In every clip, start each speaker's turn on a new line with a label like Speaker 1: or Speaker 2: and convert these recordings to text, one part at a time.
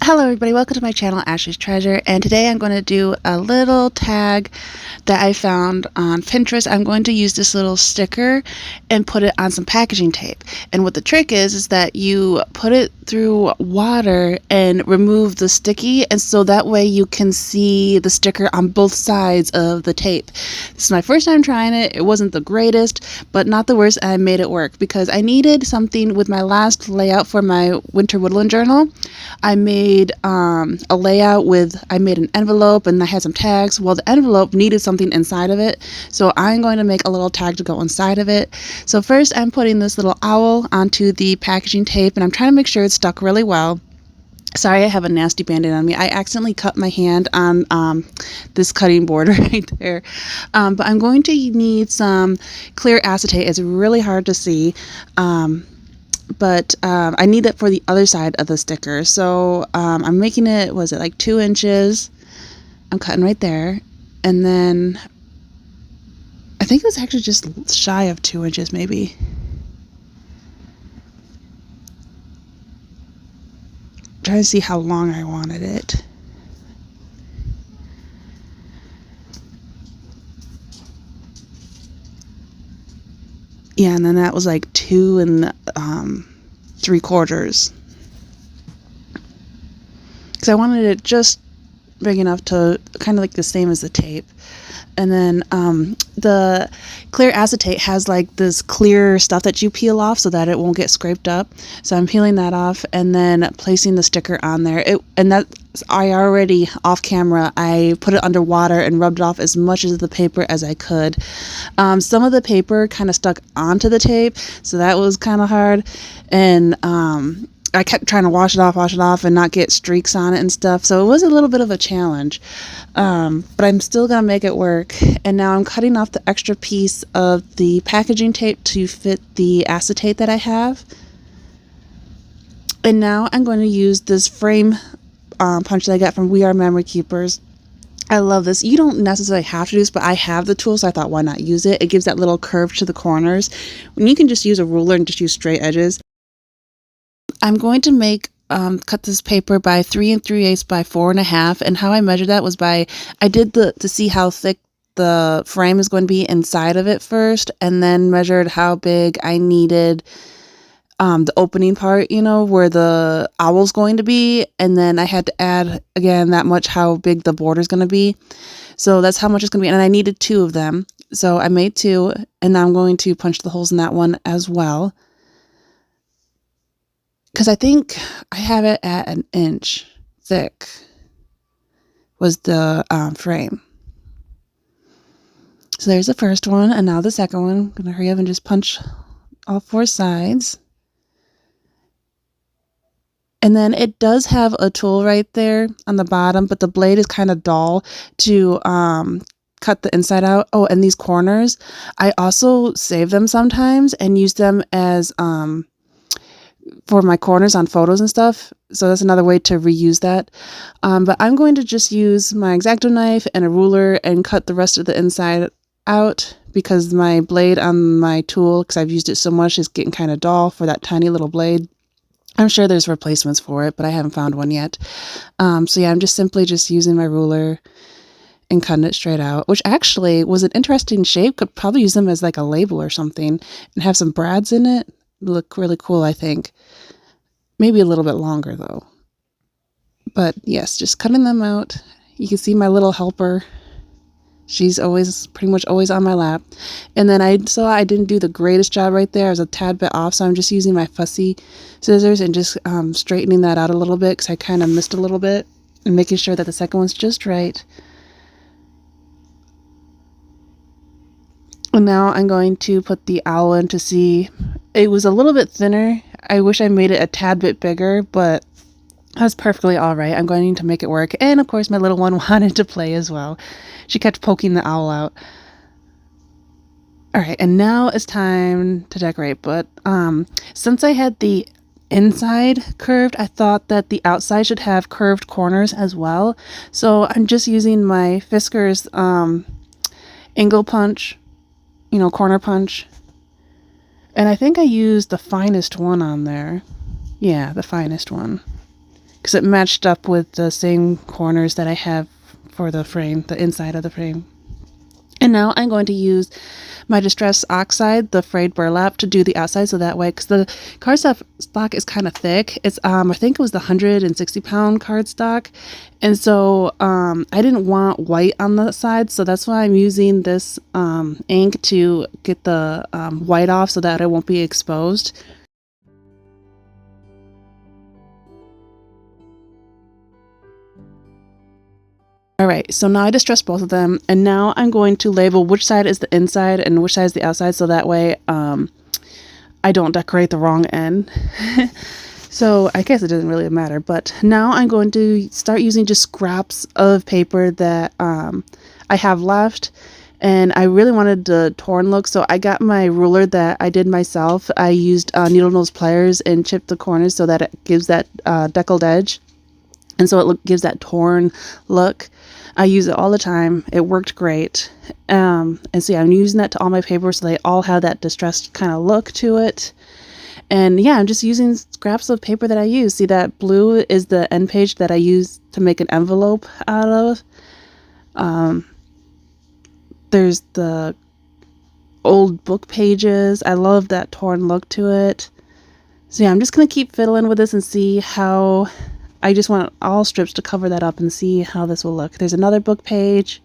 Speaker 1: Hello everybody, welcome to my channel Ashley's Treasure, and today I'm going to do a little tag that I found on Pinterest. I'm going to use this little sticker and put it on some packaging tape. And what the trick is that you put it through water and remove the sticky, and so that way you can see the sticker on both sides of the tape. This is my first time trying it. It wasn't the greatest, but not the worst. I made it work because I needed something with my last layout for my winter woodland journal. I made a layout with, I made an envelope and I had some tags. Well, the envelope needed something inside of it, so I'm going to make a little tag to go inside of it. So first I'm putting this little owl onto the packaging tape, and I'm trying to make sure it's stuck really well. Sorry, I have a nasty band-aid on me. I accidentally cut my hand on this cutting board right there. But I'm going to need some clear acetate. It's really hard to see. But I need it for the other side of the sticker. So I'm making it, was it like 2 inches? I'm cutting right there. And then I think it was actually just shy of 2 inches maybe. Trying to see how long I wanted it. Yeah, and then that was like 2 3/4. Because I wanted it just big enough to kind of like the same as the tape. And then the clear acetate has like this clear stuff that you peel off so that it won't get scraped up. So I'm peeling that off and then placing the sticker on there. I already, off camera, I put it under water and rubbed off as much of the paper as I could. Some of the paper kind of stuck onto the tape, so that was kind of hard. And I kept trying to wash it off and not get streaks on it and stuff. So it was a little bit of a challenge. But I'm still going to make it work. And now I'm cutting off the extra piece of the packaging tape to fit the acetate that I have. And now I'm going to use this frame punch that I got from We Are Memory Keepers. I love this. You don't necessarily have to do this, but I have the tool, so I thought, why not use it? It gives that little curve to the corners. When you can just use a ruler and just use straight edges. I'm going to make cut this paper by 3 3/8 by 4.5, and how I measured that was by, I did to see how thick the frame is going to be inside of it first, and then measured how big I needed the opening part, you know, where the owl's going to be, and then I had to add again that much how big the border is going to be. So that's how much it's going to be, and I needed 2 of them, so I made 2, and now I'm going to punch the holes in that one as well. Because I think I have it at 1 inch thick was the frame. So there's the first one, and now the second one. I'm going to hurry up and just punch all 4 sides. And then it does have a tool right there on the bottom, but the blade is kind of dull to cut the inside out. Oh, and these corners, I also save them sometimes and use them as for my corners on photos and stuff. So that's another way to reuse that. But I'm going to just use my X-Acto knife and a ruler and cut the rest of the inside out, because my blade on my tool, because I've used it so much, is getting kind of dull for that tiny little blade. I'm sure there's replacements for it, but I haven't found one yet. So yeah, I'm just simply using my ruler and cutting it straight out, which actually was an interesting shape. Could probably use them as like a label or something and have some brads in it. Look really cool, I think. Maybe a little bit longer though. But yes, just cutting them out. You can see my little helper. She's pretty much always on my lap. And then I saw I didn't do the greatest job right there. I was a tad bit off, so I'm just using my fussy scissors and just straightening that out a little bit, because I kind of missed a little bit, and making sure that the second one's just right. And now I'm going to put the owl in to see. It was a little bit thinner. I wish I made it a tad bit bigger, but that's perfectly all right. I'm going to make it work. And of course, my little one wanted to play as well. She kept poking the owl out. All right, and now it's time to decorate. But since I had the inside curved, I thought that the outside should have curved corners as well. So I'm just using my Fisker's angle punch, you know, corner punch. And I think I used the finest one on there. Yeah, the finest one. because it matched up with the same corners that I have for the frame, the inside of the frame. And now I'm going to use my Distress Oxide, the frayed burlap, to do the outside, so that way, because the cardstock is kind of thick. It's I think it was the 160-pound cardstock, and so I didn't want white on the side, so that's why I'm using this ink to get the white off, so that it won't be exposed. Alright, so now I distressed both of them, and now I'm going to label which side is the inside and which side is the outside, so that way I don't decorate the wrong end. So I guess it doesn't really matter, but now I'm going to start using just scraps of paper that I have left, and I really wanted the torn look, so I got my ruler that I did myself. I used needle nose pliers and chipped the corners so that it gives that deckled edge, and so it gives that torn look. I use it all the time. It worked great. And so yeah, I'm using that to all my papers so they all have that distressed kind of look to it. And yeah, I'm just using scraps of paper that I use. See, that blue is the end page that I use to make an envelope out of. There's the old book pages. I love that torn look to it. So yeah, I'm just going to keep fiddling with this and see how... I just want all strips to cover that up and see how this will look. There's another book page.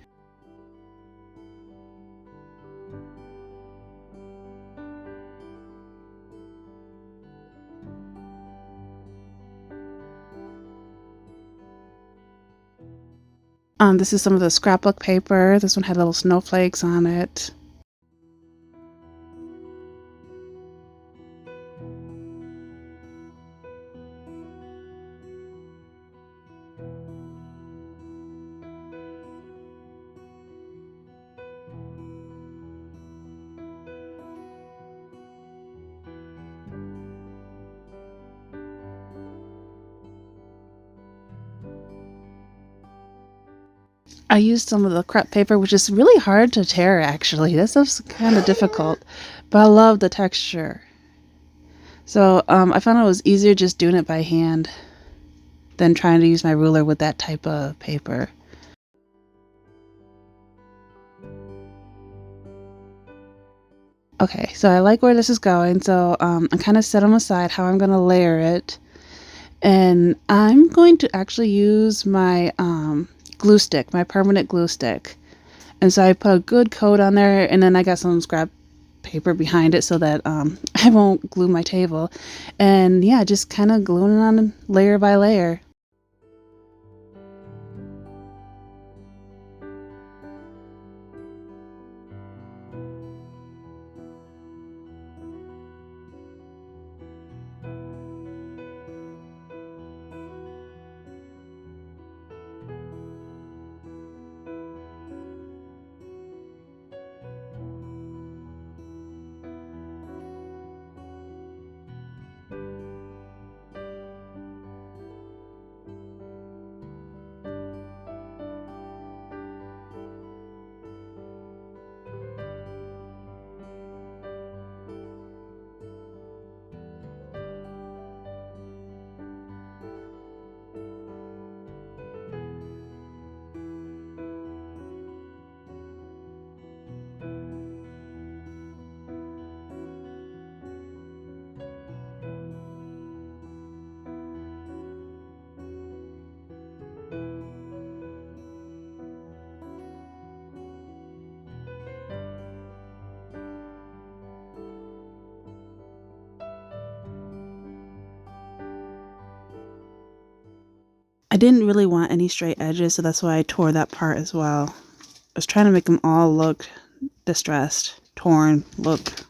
Speaker 1: This is some of the scrapbook paper. This one had little snowflakes on it. I used some of the crepe paper, which is really hard to tear actually. This is kind of difficult, but I love the texture. So I found it was easier just doing it by hand than trying to use my ruler with that type of paper. Okay, so I like where this is going, so I'm kind of set them aside how I'm going to layer it. And I'm going to actually use my glue stick, my permanent glue stick. And so I put a good coat on there, and then I got some scrap paper behind it so that I won't glue my table. And yeah, just kind of gluing it on layer by layer. I didn't really want any straight edges, so that's why I tore that part as well. I was trying to make them all look distressed, torn look.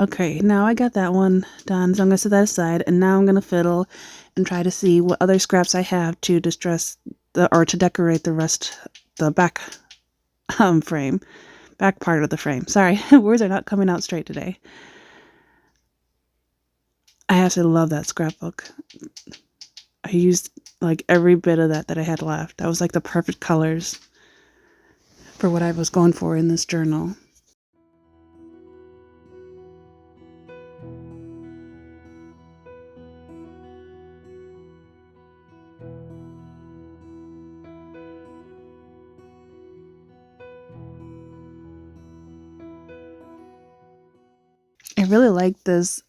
Speaker 1: Okay, now I got that one done, so I'm going to set that aside, and now I'm going to fiddle and try to see what other scraps I have to distress or to decorate the rest, the back frame, back part of the frame. Sorry, words are not coming out straight today. I absolutely love that scrapbook. I used like every bit of that I had left. That was like the perfect colors for what I was going for in this journal. I really like this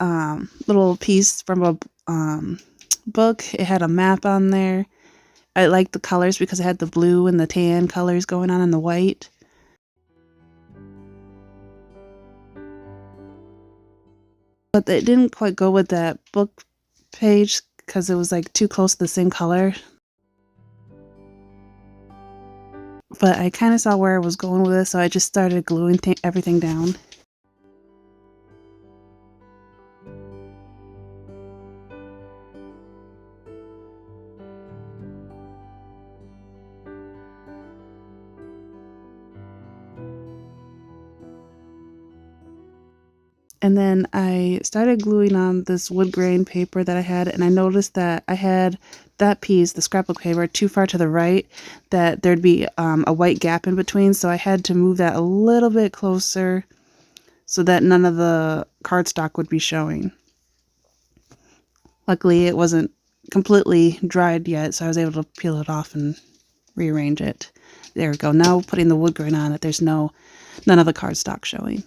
Speaker 1: little piece from a book. It had a map on there. I like the colors because it had the blue and the tan colors going on and the white. But it didn't quite go with that book page because it was like too close to the same color. But I kind of saw where I was going with it, so I just started gluing everything down. And then I started gluing on this wood grain paper that I had, and I noticed that I had that piece, the scrapbook paper, too far to the right, that there'd be a white gap in between, so I had to move that a little bit closer so that none of the cardstock would be showing. Luckily, it wasn't completely dried yet, so I was able to peel it off and rearrange it. There we go. Now putting the wood grain on it, there's none of the cardstock showing.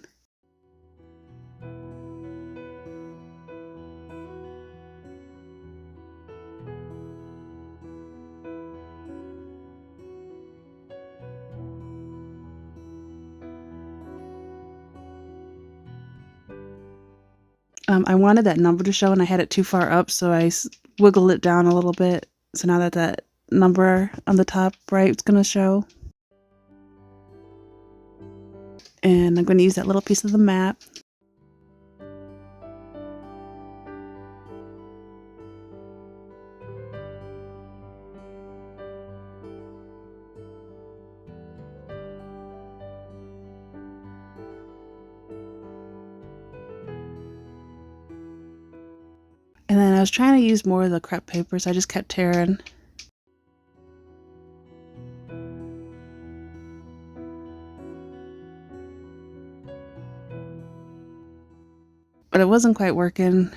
Speaker 1: I wanted that number to show, and I had it too far up, so I wiggled it down a little bit. So now that number on the top right is going to show. And I'm going to use that little piece of the map. And then I was trying to use more of the crepe paper, so I just kept tearing. But it wasn't quite working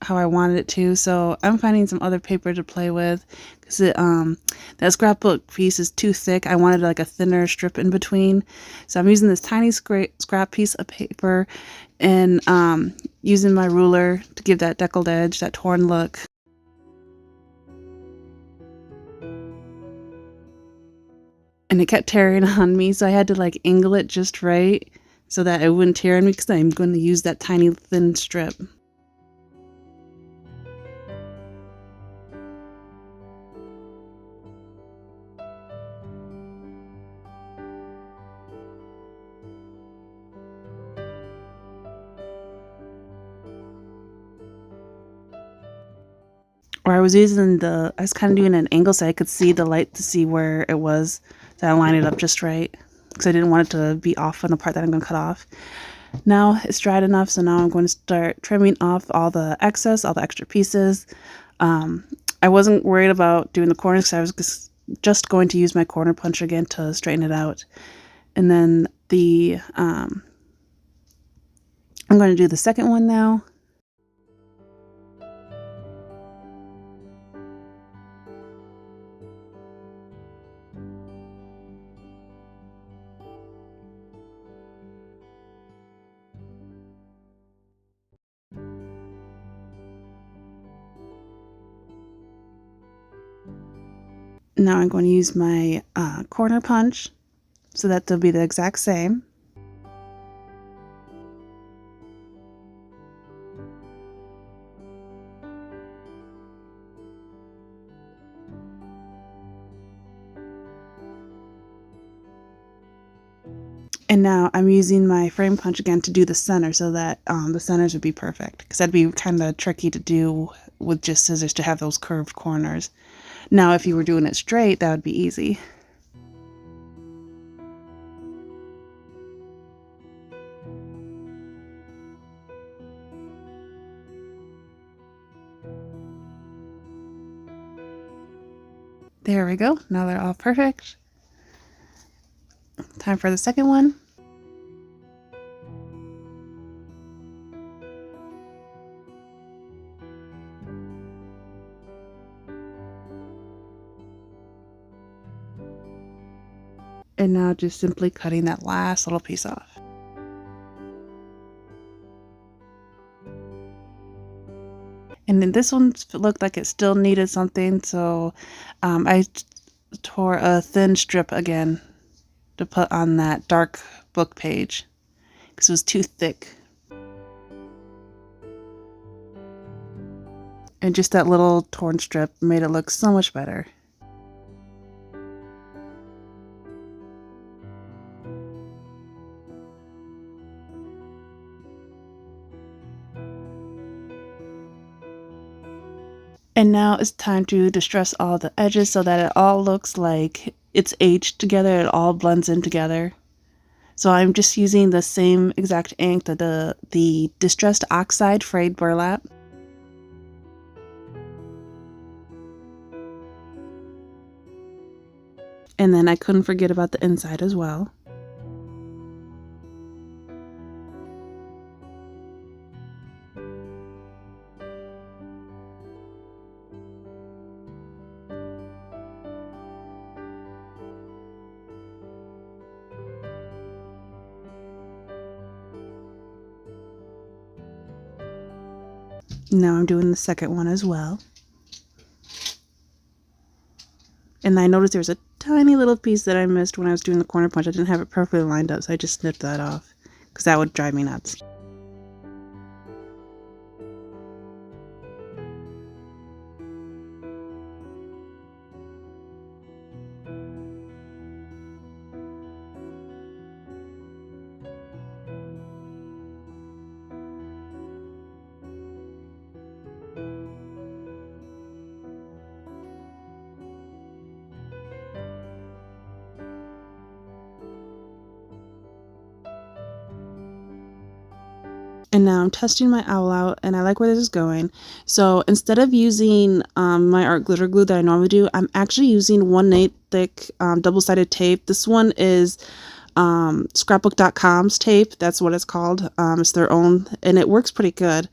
Speaker 1: how I wanted it to, so I'm finding some other paper to play with because that scrapbook piece is too thick. I wanted like a thinner strip in between, so I'm using this tiny scrap piece of paper and using my ruler to give that deckled edge, that torn look. And it kept tearing on me, so I had to like angle it just right so that it wouldn't tear on me because I'm going to use that tiny thin strip. Or I was kind of doing an angle so I could see the light to see where it was. So I lined it up just right because I didn't want it to be off on the part that I'm going to cut off. Now it's dried enough, so now I'm going to start trimming off all the excess, all the extra pieces. I wasn't worried about doing the corners because I was just going to use my corner punch again to straighten it out. And then I'm going to do the second one now. Now I'm going to use my corner punch so that they'll be the exact same. And now I'm using my frame punch again to do the center so that the centers would be perfect, because that'd be kind of tricky to do with just scissors to have those curved corners. Now if you were doing it straight, that would be easy. There we go. Now they're all perfect. Time for the second one. And now just simply cutting that last little piece off. And then this one looked like it still needed something, so I tore a thin strip again to put on that dark book page because it was too thick. And just that little torn strip made it look so much better. And now it's time to distress all the edges so that it all looks like it's aged together, it all blends in together. So I'm just using the same exact ink, the Distressed Oxide Frayed Burlap. And then I couldn't forget about the inside as well. Now I'm doing the second one as well. And I noticed there was a tiny little piece that I missed when I was doing the corner punch. I didn't have it perfectly lined up, so I just snipped that off because that would drive me nuts. And now I'm testing my owl out, and I like where this is going. So instead of using my art glitter glue that I normally do, I'm actually using 1/8 thick double-sided tape. This one is scrapbook.com's tape. That's what it's called. It's their own, and it works pretty good.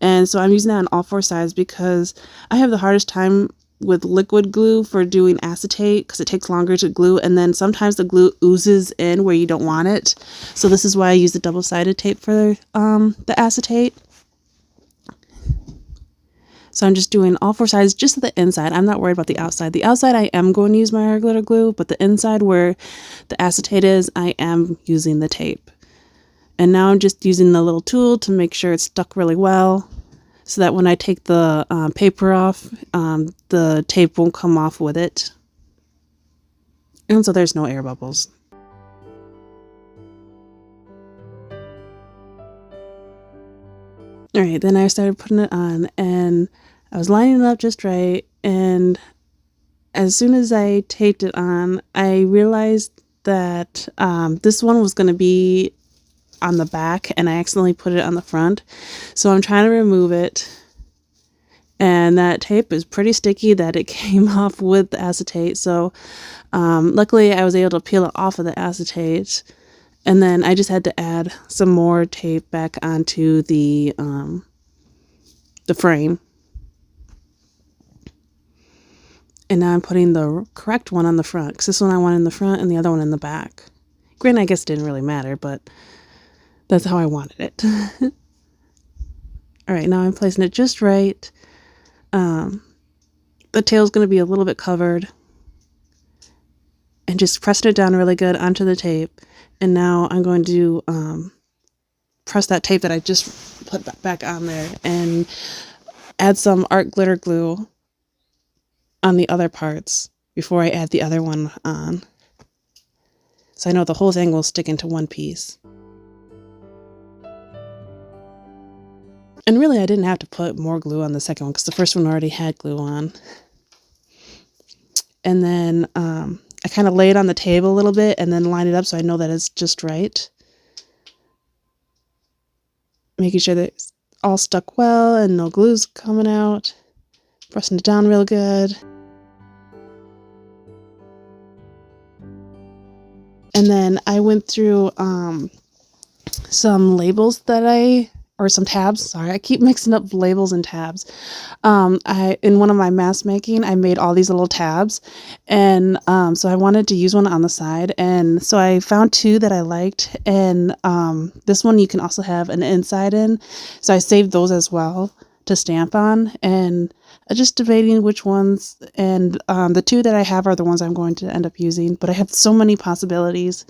Speaker 1: And so I'm using that on all four sides because I have the hardest time with liquid glue for doing acetate because it takes longer to glue, and then sometimes the glue oozes in where you don't want it. So this is why I use the double-sided tape for the acetate. So I'm just doing all four sides, just the inside. I'm not worried about the outside. The outside I am going to use my art glitter glue, but the inside where the acetate is, I am using the tape. And now I'm just using the little tool to make sure it's stuck really well, so that when I take the paper off, the tape won't come off with it. And so there's no air bubbles. Alright, then I started putting it on, and I was lining it up just right, and as soon as I taped it on, I realized that this one was going to be on the back, and I accidentally put it on the front. So I'm trying to remove it, and that tape is pretty sticky that it came off with the acetate. So luckily I was able to peel it off of the acetate, and then I just had to add some more tape back onto the frame. And now I'm putting the correct one on the front, because this one I want in the front and the other one in the back. Granted, I guess it didn't really matter, but that's how I wanted it. Alright, now I'm placing it just right. The tail's going to be a little bit covered. And just pressing it down really good onto the tape. And now I'm going to press that tape that I just put back on there and add some art glitter glue on the other parts before I add the other one on.
Speaker 2: so I know the whole thing will stick into one piece. And really I didn't have to put more glue on the second one because the first one already had glue on. And then I kind of lay it on the table a little bit and then line it up so I know that it's just right. Making sure that it's all stuck well and no glue's coming out. Pressing it down real good. And then I went through some labels that or some tabs. Sorry, I keep mixing up labels and tabs. In one of my mask making, I made all these little tabs, and so I wanted to use one on the side, and so I found two that I liked, and this one you can also have an inside in, so I saved those as well to stamp on, and I'm just debating which ones, and the two that I have are the ones I'm going to end up using, but I have so many possibilities.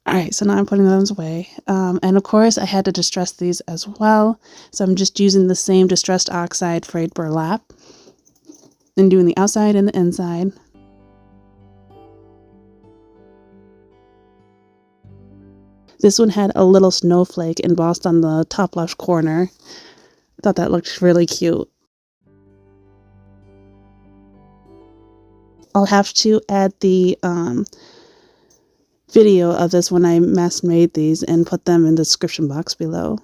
Speaker 2: Alright, so now I'm putting those away. And of course I had to distress these as well. So I'm just using the same distressed oxide frayed burlap and doing the outside and the inside. This one had a little snowflake embossed on the top left corner. I thought that looked really cute. I'll have to add the video of this when I mass made these and put them in the description box below.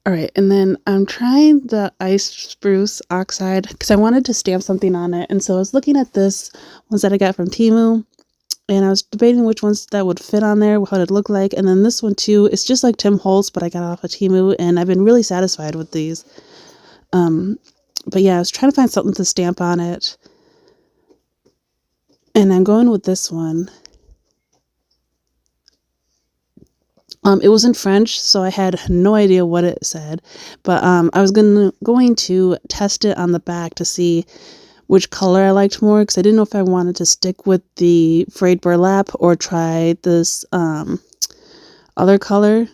Speaker 2: Alright, and then I'm trying the ice spruce oxide because I wanted to stamp something on it. And so I was looking at this ones that I got from Temu, and I was debating which ones that would fit on there, what it'd look like. And then this one too, it's just like Temu Haul's, but I got off of Temu, and I've been really satisfied with these. But yeah, I was trying to find something to stamp on it. And I'm going with this one. It was in French, so I had no idea what it said, but I was going to test it on the back to see which color I liked more, because I didn't know if I wanted to stick with the frayed burlap or try this other color,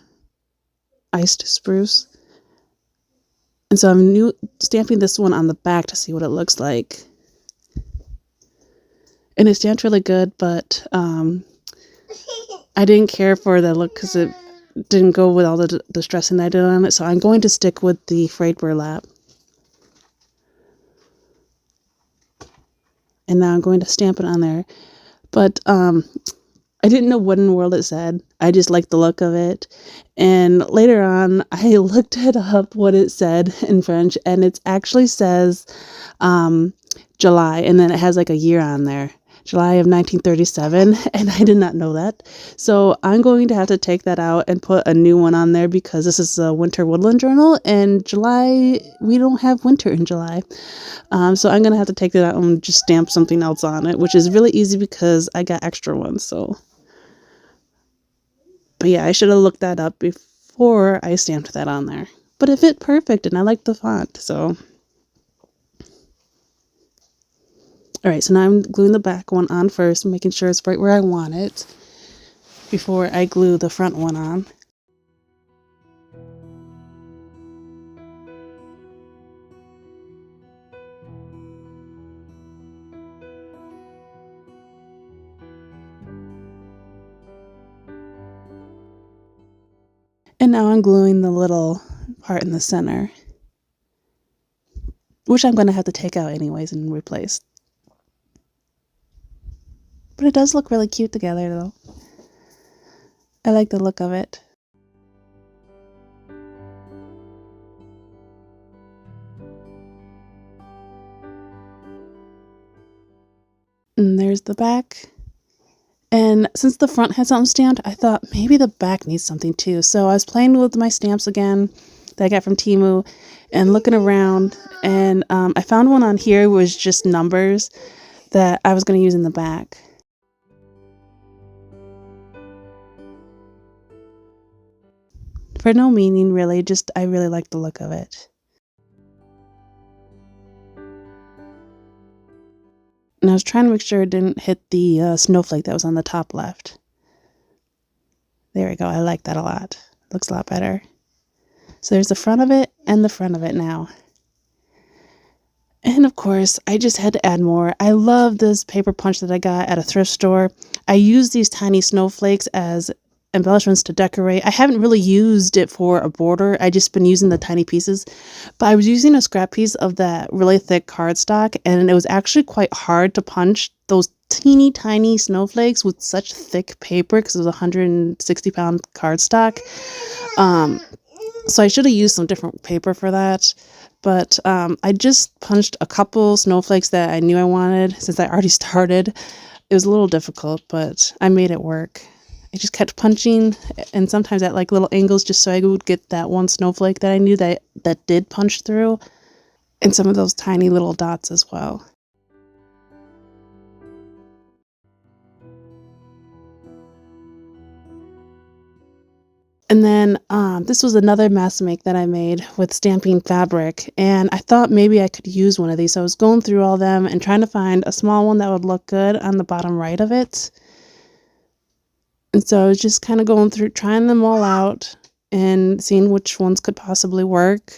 Speaker 2: iced spruce. And so I'm stamping this one on the back to see what it looks like. And it stamped really good, but I didn't care for the look because it didn't go with all the distressing I did on it. So I'm going to stick with the frayed burlap. And now I'm going to stamp it on there. But I didn't know what in the world it said. I just liked the look of it. And later on, I looked it up what it said in French. And it actually says July. And then it has like a year on there. July of 1937, and I did not know that. So I'm going to have to take that out and put a new one on there because this is a winter woodland journal, and July, we don't have winter in July. So I'm going to have to take that out and just stamp something else on it, which is really easy because I got extra ones. So, but yeah, I should have looked that up before I stamped that on there. But it fit perfect, and I like the font, so... Alright, so now I'm gluing the back one on first, making sure it's right where I want it before I glue the front one on. And now I'm gluing the little part in the center, which I'm going to have to take out anyways and replace. But it does look really cute together though. I like the look of it. And there's the back. And since the front had something stamped, I thought maybe the back needs something too. So I was playing with my stamps again that I got from Temu and looking around. And I found one on here was just numbers that I was going to use in the back. For no meaning, really, just I really like the look of it. And I was trying to make sure it didn't hit the snowflake that was on the top left. There we go. I like that a lot. Looks a lot better. So there's the front of it and the front of it now. And of course, I just had to add more. I love this paper punch that I got at a thrift store. I use these tiny snowflakes as embellishments to decorate. I haven't really used it for a border. I just been using the tiny pieces. But I was using a scrap piece of that really thick cardstock, and it was actually quite hard to punch those teeny tiny snowflakes with such thick paper because it was 160-pound cardstock. So I should have used some different paper for that. But I just punched a couple snowflakes that I knew I wanted since I already started. It was a little difficult, but I made it work. I just kept punching, and sometimes at like little angles just so I would get that one snowflake that I knew that did punch through, and some of those tiny little dots as well. And then this was another mass make that I made with stamping fabric, and I thought maybe I could use one of these. So I was going through all them and trying to find a small one that would look good on the bottom right of it. And so I was just kind of going through, trying them all out and seeing which ones could possibly work.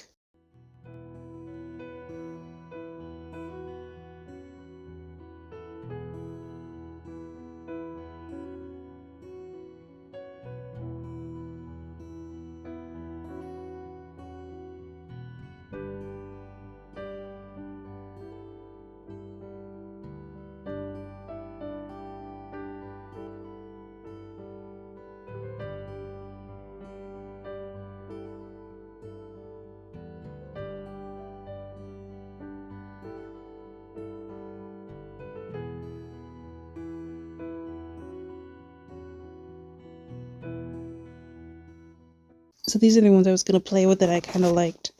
Speaker 2: So these are the ones I was going to play with that I kind of liked,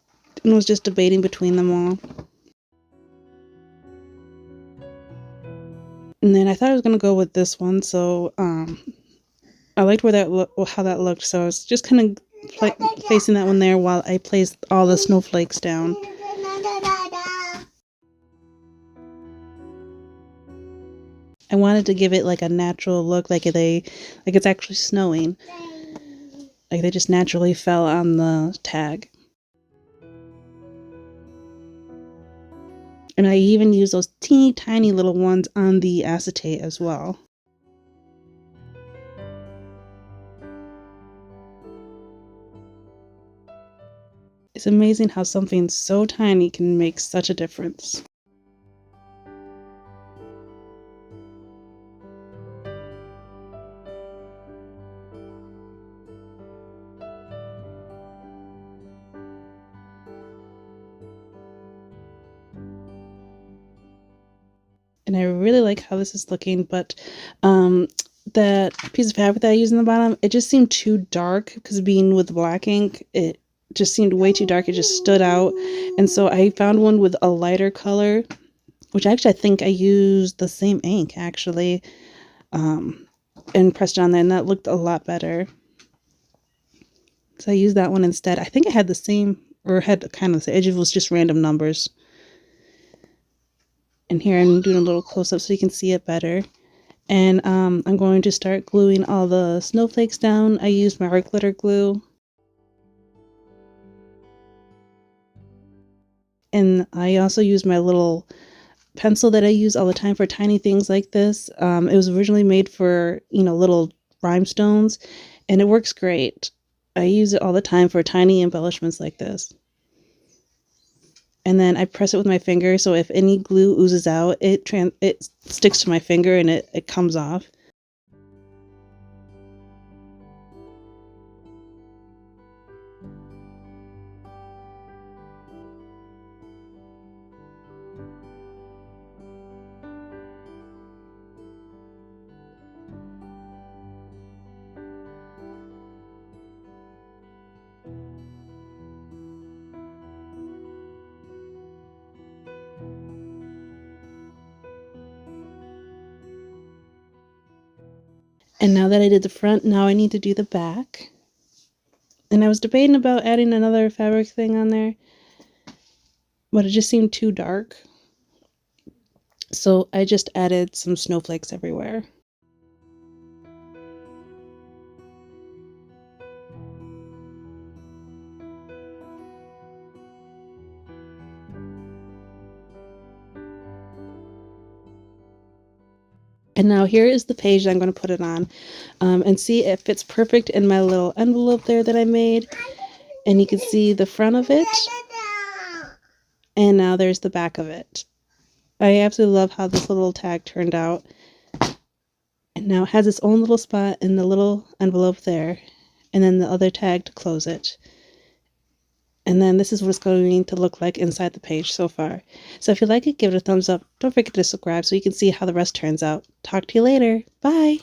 Speaker 2: and was just debating between them all. And then I thought I was going to go with this one, so I liked where how that looked, so I was just kind of placing that one there while I placed all the snowflakes down. I wanted to give it like a natural look, like it's actually snowing. Like they just naturally fell on the tag. And I even used those teeny tiny little ones on the acetate as well. It's amazing how something so tiny can make such a difference. And I really like how this is looking, but that piece of fabric that I used in the bottom, it just seemed too dark because being with black ink, it just seemed way too dark. It just stood out. And so I found one with a lighter color, which actually I think I used the same ink actually, and pressed it on there, and that looked a lot better. So I used that one instead. I think it had the same, or had kind of the same, it was just random numbers. And here I'm doing a little close-up so you can see it better. And I'm going to start gluing all the snowflakes down. I used my art glitter glue. And I also used my little pencil that I use all the time for tiny things like this. It was originally made for, little rhinestones, and it works great. I use it all the time for tiny embellishments like this. And then I press it with my finger, so if any glue oozes out, it sticks to my finger and it comes off. And now that I did the front, now I need to do the back. And I was debating about adding another fabric thing on there, but it just seemed too dark. So I just added some snowflakes everywhere. And now here is the page that I'm going to put it on, and see if it's perfect in my little envelope there that I made. And you can see the front of it, and now there's the back of it. I absolutely love how this little tag turned out. And now it has its own little spot in the little envelope there, and then the other tag to close it. And then this is what it's going to look like inside the page so far. So if you like it, give it a thumbs up. Don't forget to subscribe so you can see how the rest turns out. Talk to you later. Bye!